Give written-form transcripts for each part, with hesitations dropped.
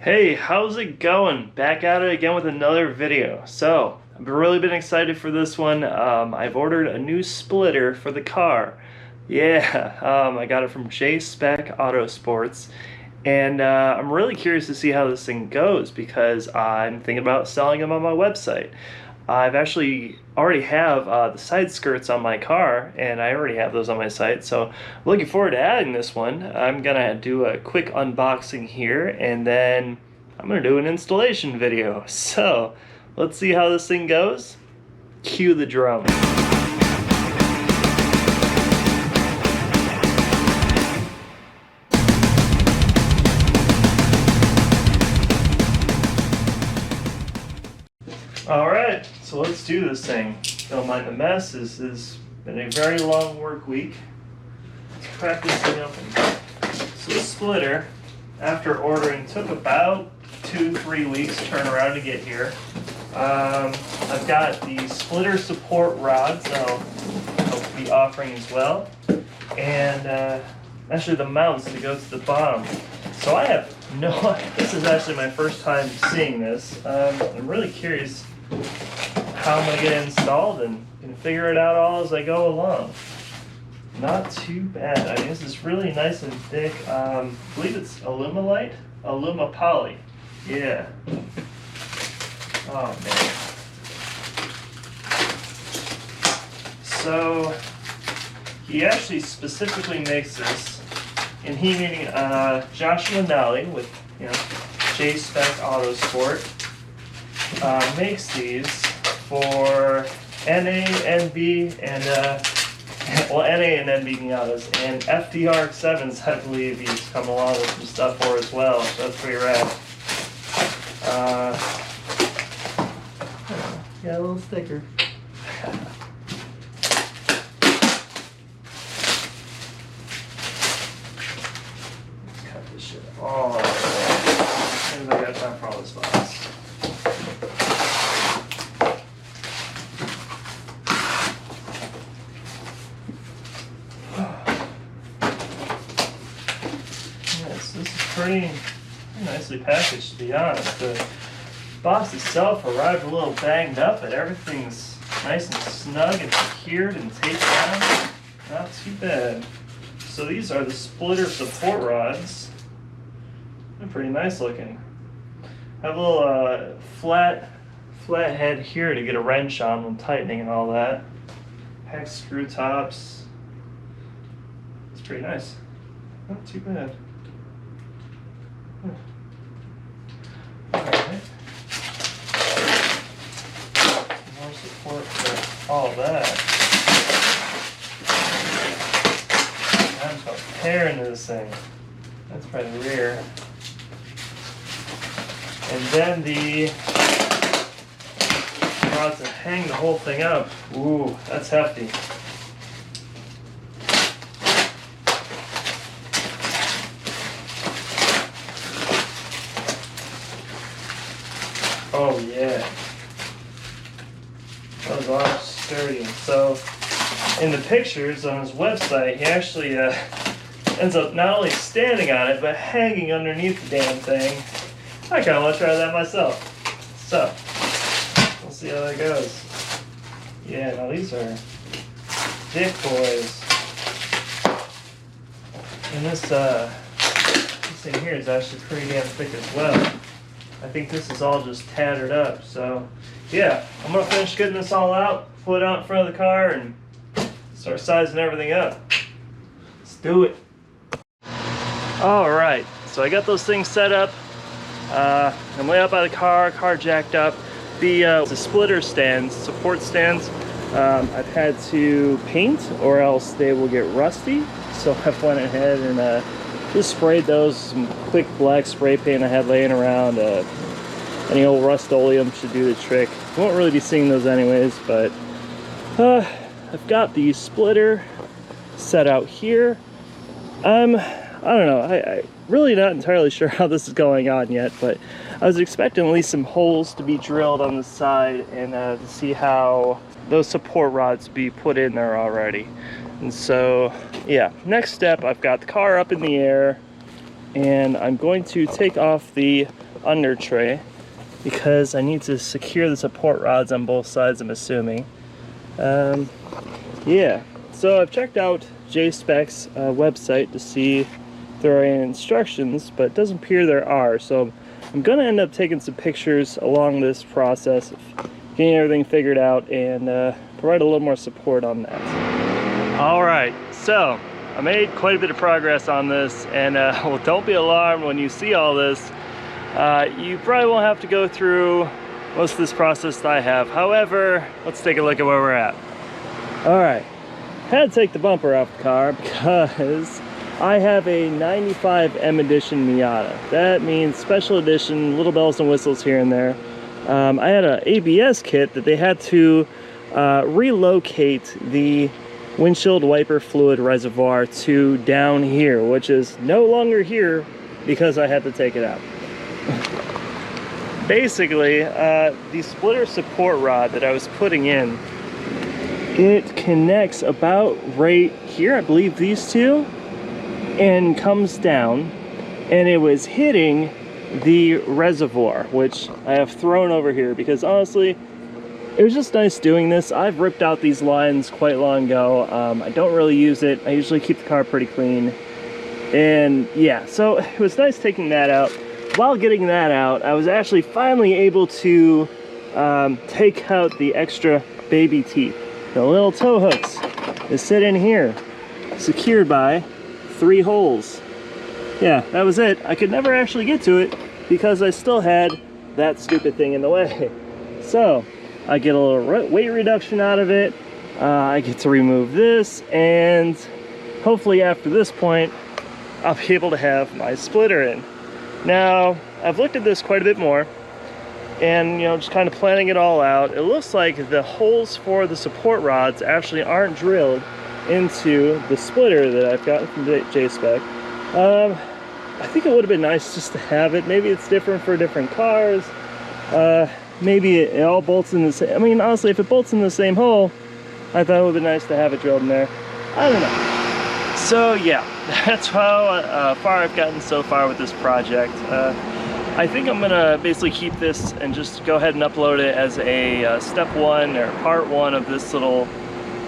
Hey, how's it going? Back at it again with another video. So, I've really been excited for this one. I've ordered a new splitter for the car. Yeah, I got it from Jspec Autosports. And I'm really curious to see how this thing goes because I'm thinking about selling them on my website. I've actually already have the side skirts on my car, and I already have those on my site. So I'm looking forward to adding this one. I'm gonna do a quick unboxing here, and then I'm gonna do an installation video. So let's see how this thing goes. Cue the drum. Alright, so let's do this thing. Don't mind the mess. This has been a very long work week. Let's crack this thing open. So this splitter, after ordering, took about 2-3 weeks to turn around to get here. I've got the splitter support rods that I'll be offering as well. And actually the mounts that go to the bottom. So I have this is actually my first time seeing this. I'm really curious how I'm gonna get it installed and figure it out all as I go along. Not too bad. I mean, this is really nice and thick. I believe it's Alumilite? Alumapoly. Yeah. Oh man. So he actually specifically makes this, and he meaning Joshua Nally with Jspec Autosport makes these for NA, NB, and well, NA and NB Miatas, and FDR X7s. I believe he's come along with some stuff for as well. So that's pretty rad. Yeah, a little sticker. Cut this shit all the way. Anybody got time for all this box? Yes, this is pretty nicely packaged, to be honest. The box itself arrived a little banged up, but everything's nice and snug and secured and taped down. Not too bad. So these are the splitter support rods. They're pretty nice looking. Have a little flat head here to get a wrench on when tightening and all that. Hex screw tops. It's pretty nice. Not too bad. Alright. More support for all that. I'm just going to tear into this thing. That's by the rear. And then the rods that hang the whole thing up. Ooh, that's hefty. Oh yeah. Those are sturdy. So in the pictures on his website, he actually ends up not only standing on it, but hanging underneath the damn thing. I kind of want to try that myself. So, we'll see how that goes. Yeah, now these are thick boys. And this thing here is actually pretty damn thick as well. I think this is all just tattered up. So, yeah, I'm going to finish getting this all out, put it out in front of the car, and start sizing everything up. Let's do it. Alright, so I got those things set up. I'm way out by the car jacked up. The splitter stands, support stands, I've had to paint or else they will get rusty. So I've went ahead and just sprayed those, some quick black spray paint I had laying around. Any old Rust-Oleum should do the trick. You won't really be seeing those anyways, but I've got the splitter set out here. I don't know, I really not entirely sure how this is going on yet, but I was expecting at least some holes to be drilled on the side and to see how those support rods be put in there already. And so, yeah, next step, I've got the car up in the air, and I'm going to take off the under tray because I need to secure the support rods on both sides, I'm assuming. Yeah, so I've checked out Jspec's website to see if there are any instructions, but it doesn't appear there are, so I'm gonna end up taking some pictures along this process of getting everything figured out and provide a little more support on that. All right, so I made quite a bit of progress on this, and well, don't be alarmed when you see all this. You probably won't have to go through most of this process that I have. However, let's take a look at where we're at. All right, had to take the bumper off the car because I have a 95 M edition Miata. That means special edition, little bells and whistles here and there. I had an ABS kit that they had to relocate the windshield wiper fluid reservoir to down here, which is no longer here because I had to take it out. Basically, the splitter support rod that I was putting in, it connects about right here, I believe these two, and comes down, and it was hitting the reservoir, which I have thrown over here because honestly, it was just nice doing this. I've ripped out these lines quite long ago. I don't really use it. I usually keep the car pretty clean. And yeah, so it was nice taking that out. While getting that out, I was actually finally able to take out the extra baby teeth. The little tow hooks that sit in here, secured by 3 holes. Yeah, that was it. I could never actually get to it because I still had that stupid thing in the way. So I get a little weight reduction out of it. I get to remove this, and hopefully after this point, I'll be able to have my splitter in. Now, I've looked at this quite a bit more, and just kind of planning it all out. It looks like the holes for the support rods actually aren't drilled into the splitter that I've gotten from Jspec. I think it would have been nice just to have it. Maybe it's different for different cars. Maybe it all bolts in the same. I mean, honestly, if it bolts in the same hole, I thought it would be nice to have it drilled in there. I don't know. So yeah, that's how far I've gotten so far with this project. I think I'm gonna basically keep this and just go ahead and upload it as a step 1 or part 1 of this little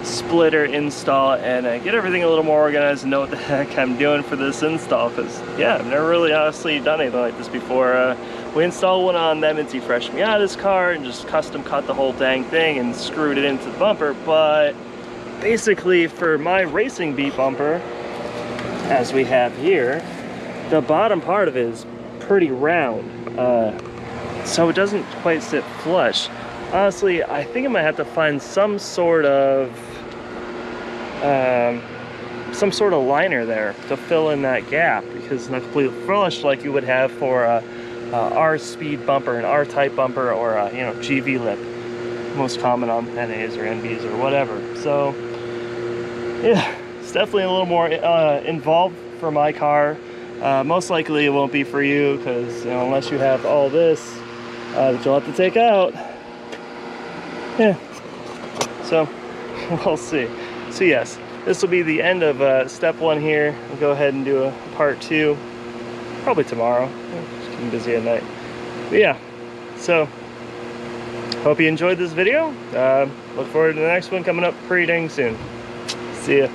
splitter install, and get everything a little more organized and know what the heck I'm doing for this install, because yeah, I've never really honestly done anything like this before. We installed one on that Minty Fresh Miata's car and just custom cut the whole dang thing and screwed it into the bumper, but basically for my racing beat bumper, as we have here, the bottom part of it is pretty round, so it doesn't quite sit flush. Honestly, I think I might have to find some sort of liner there to fill in that gap, because it's not completely flush like you would have for a R-speed bumper, an R-type bumper, or a GV lip, most common on NAs or NBs or whatever. So yeah, it's definitely a little more involved for my car. Most likely it won't be for you, because unless you have all this that you'll have to take out. Yeah, so we'll see. So yes, this will be the end of step 1 here. We'll go ahead and do a part 2 probably tomorrow. Just getting busy at night. But yeah, so hope you enjoyed this video. Look forward to the next one coming up pretty dang soon. See ya.